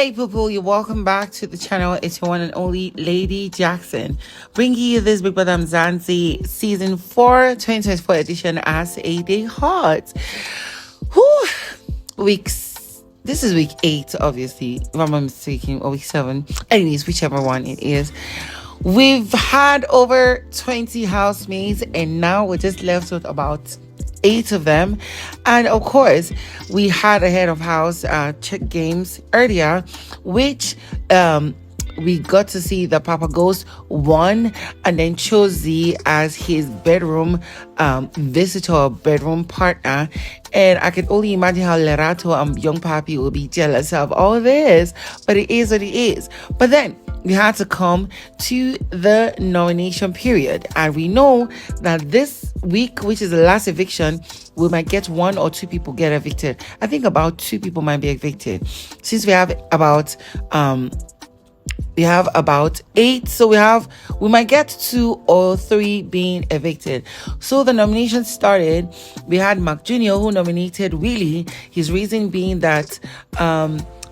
Hey people, you're welcome back to the channel. It's your one and only Lady Jackson, bringing you this Big Brother MZANSI season 4 2024 edition as a day hot. Whew. This is week 8, obviously, if I'm not mistaken, or week 7. Anyways, whichever one it is. We've had over 20 housemates, and now we're just left with about 8 of them. And of course, we had a head of house check games earlier, which we got to see the PAPAGHOST won and then chose Z as his bedroom visitor, bedroom partner. And I can only imagine how Lerato and Young Papi will be jealous of all this, but it is what it is. But then we had to come to the nomination period, and we know that this week, which is the last eviction, we might get 1 or 2 people get evicted. I think about 2 people might be evicted, since we have about 8, so we might get 2 or 3 being evicted. So the nomination started. We had Mark Jr., who nominated Willie, his reason being that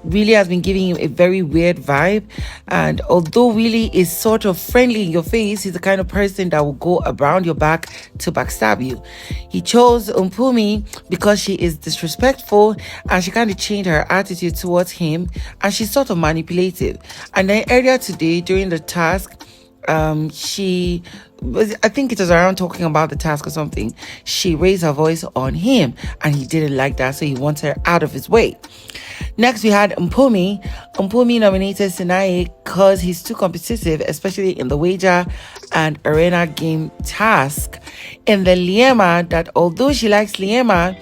Willie has been giving him a very weird vibe, and although Willie is sort of friendly in your face, he's the kind of person that will go around your back to backstab you. He chose Mpumi because she is disrespectful and she kind of changed her attitude towards him, and she's sort of manipulative. And then earlier today during the task, I think it was around talking about the task or something, she raised her voice on him and he didn't like that, so he wants her out of his way. Next, we had Mpumi. Mpumi nominated Sinai because he's too competitive, especially in the wager and arena game task. And then LIEMA, that although she likes LIEMA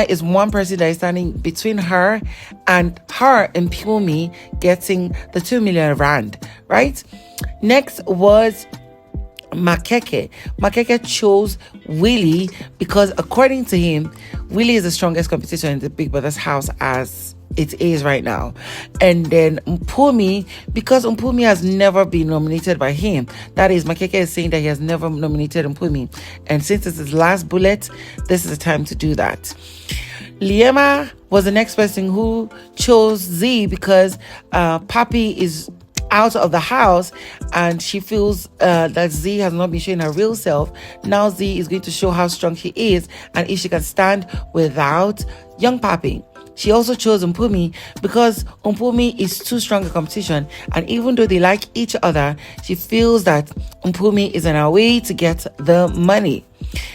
is one person that is standing between her and Mpumi getting the 2 million rand, right? Next was Makeke. Makeke chose Willie because, according to him, Willie is the strongest competitor in the Big Brother's house as it is right now. And then Mpumi, because Mpumi has never been nominated by him. That is, Makeke is saying that he has never nominated Mpumi, and since it's his last bullet, this is the time to do that. LIEMA was the next person who chose Z because Papi is out of the house and she feels that Z has not been showing her real self. Now Z is going to show how strong she is and if she can stand without Young Papi. She also chose Mpumi because Mpumi is too strong a competition, and even though they like each other, she feels that Mpumi is on her way to get the money.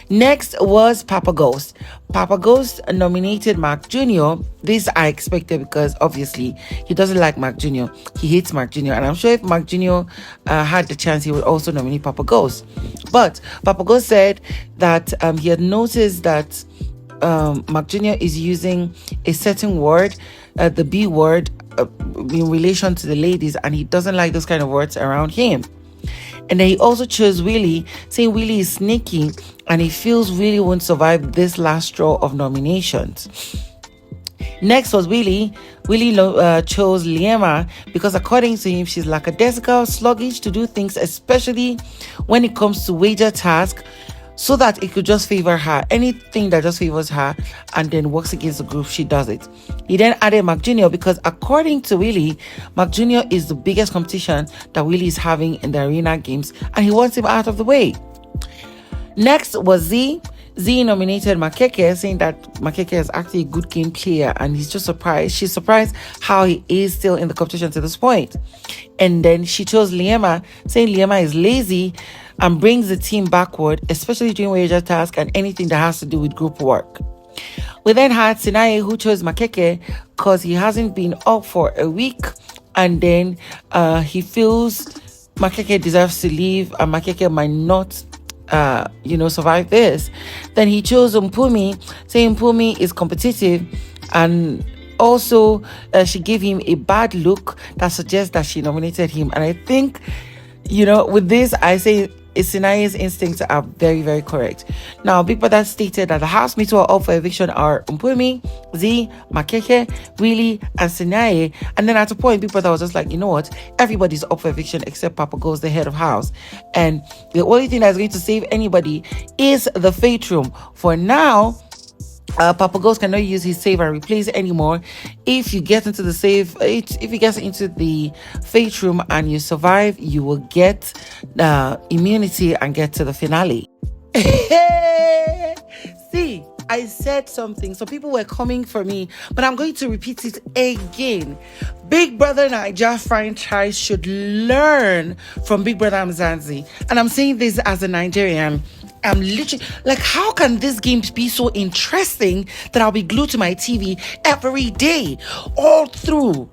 Next was PAPAGHOST. PAPAGHOST nominated Mark Jr. This I expected because obviously he doesn't like Mark Jr. He hates Mark Jr. And I'm sure if Mark Jr. had the chance, he would also nominate PAPAGHOST. But PAPAGHOST said that he had noticed that Mark Jr. is using a certain word, the B word, in relation to the ladies, and he doesn't like those kind of words around him. And then he also chose Willie, saying Willie is sneaky and he feels Willie won't survive this last straw of nominations. Next was Willie. Willie chose LIEMA because, according to him, she's lackadaisical, sluggish to do things, especially when it comes to wager task, so that it could just favor her. Anything that just favors her and then works against the group, she does it. He then added Mark Jr. because, according to Willie, Mark Jr. is the biggest competition that Willie is having in the arena games, and he wants him out of the way. Next was Z. Z nominated Makeke, saying that Makeke is actually a good game player, and he's just surprised. She's surprised how he is still in the competition to this point. And then she chose LIEMA, saying LIEMA is lazy and brings the team backward, especially during wager task and anything that has to do with group work. We then had Sinai, who chose Makeke because he hasn't been up for a week, and then he feels Makeke deserves to leave and Makeke might not survive this. Then he chose Mpumi, saying Mpumi is competitive, and also she gave him a bad look that suggests that she nominated him. And I think, with this, I say Sinai's instincts are very, very correct. Now, Big Brother stated that the housemates who are up for eviction are Mpumi, Z, Makeke, Willie, and Sinai. And then at a point, Big Brother was just like, you know what? Everybody's up for eviction except PAPAGHOST, the head of house. And the only thing that's going to save anybody is the fate room. For now, Papa Ghost cannot use his save and replace anymore. If you get into the fate room and you survive, you will get immunity and get to the finale. See, I said something, so people were coming for me, but I'm going to repeat it again. Big Brother Naija franchise should learn from Big Brother MZANSI, and I'm saying this as a Nigerian. I'm literally like, how can this game be so interesting that I'll be glued to my TV every day, all through?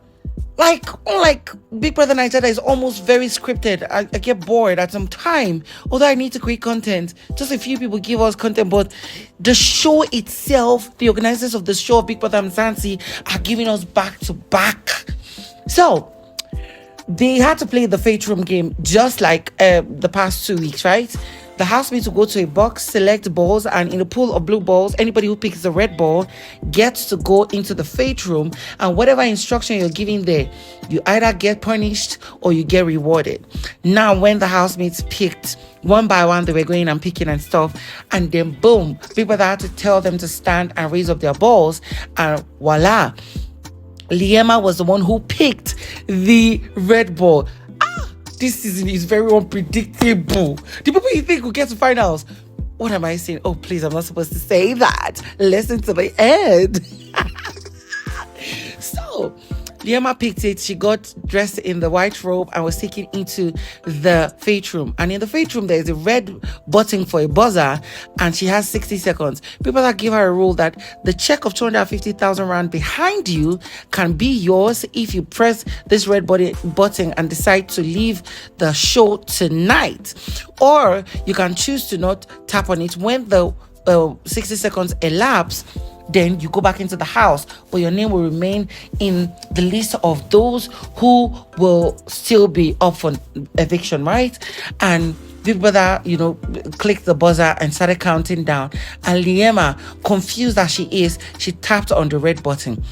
Like, unlike Big Brother Nigeria is almost very scripted. I get bored at some time. Although I need to create content. Just a few people give us content, but the show itself, the organizers of the show of Big Brother MZANSI are giving us back to back. So, they had to play the Fate Room game just like the past 2 weeks, right? The housemates will go to a box, select balls, and in a pool of blue balls, anybody who picks the red ball gets to go into the fate room, and whatever instruction you're giving there, you either get punished or you get rewarded. Now, when the housemates picked one by one, they were going and picking and stuff, and then boom, people that had to tell them to stand and raise up their balls, and voila, LIEMA was the one who picked the red ball. This season is very unpredictable. The people you think will get to finals. What am I saying? Oh, please, I'm not supposed to say that. Listen to the end. So, LIEMA picked it. She got dressed in the white robe and was taken into the fate room. And in the fate room, there is a red button for a buzzer, and she has 60 seconds. People that give her a rule that the check of 250,000 rand behind you can be yours if you press this red button and decide to leave the show tonight. Or you can choose to not tap on it when the 60 seconds elapse. Then you go back into the house, but your name will remain in the list of those who will still be up for eviction, right? And Big Brother, clicked the buzzer and started counting down. And LIEMA, confused as she is, she tapped on the red button.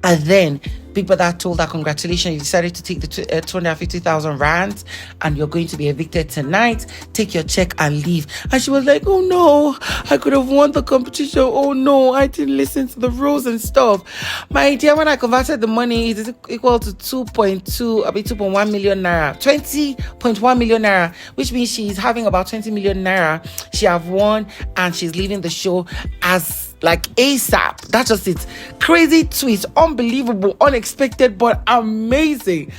And then Big Brother told her, congratulations, you decided to take the 250,000 rands and you're going to be evicted tonight. Take your check and leave. And she was like, oh no, I could have won the competition. Oh no, I didn't listen to the rules and stuff. My dear, when I converted the money, it is equal to 2.1 million naira, 20.1 million naira, which means she's having about 20 million naira. She have won and she's leaving the show as like ASAP. That's just it. Crazy twist, unbelievable, unexpected, but amazing.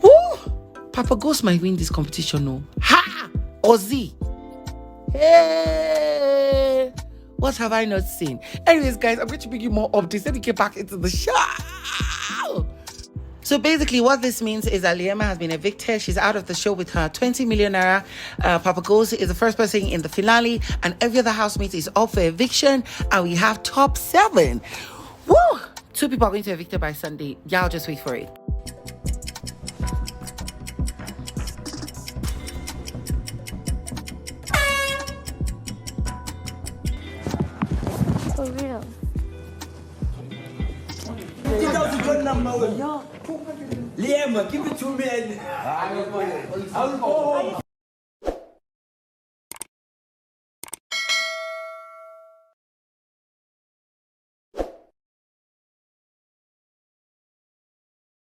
Woo! Papa Ghost might win this competition, no? Ha! Ozzy. Hey! What have I not seen? Anyways, guys, I'm going to bring you more updates. Let me get back into the show. So basically what this means is that LIEMA has been evicted. She's out of the show with her 20 million naira. Papa Ghost is the first person in the finale, and every other housemate is up for eviction, and we have top 7. Woo! 2 people are going to be evicted by Sunday. Y'all just wait for it. For real. LIEMA, give it to me.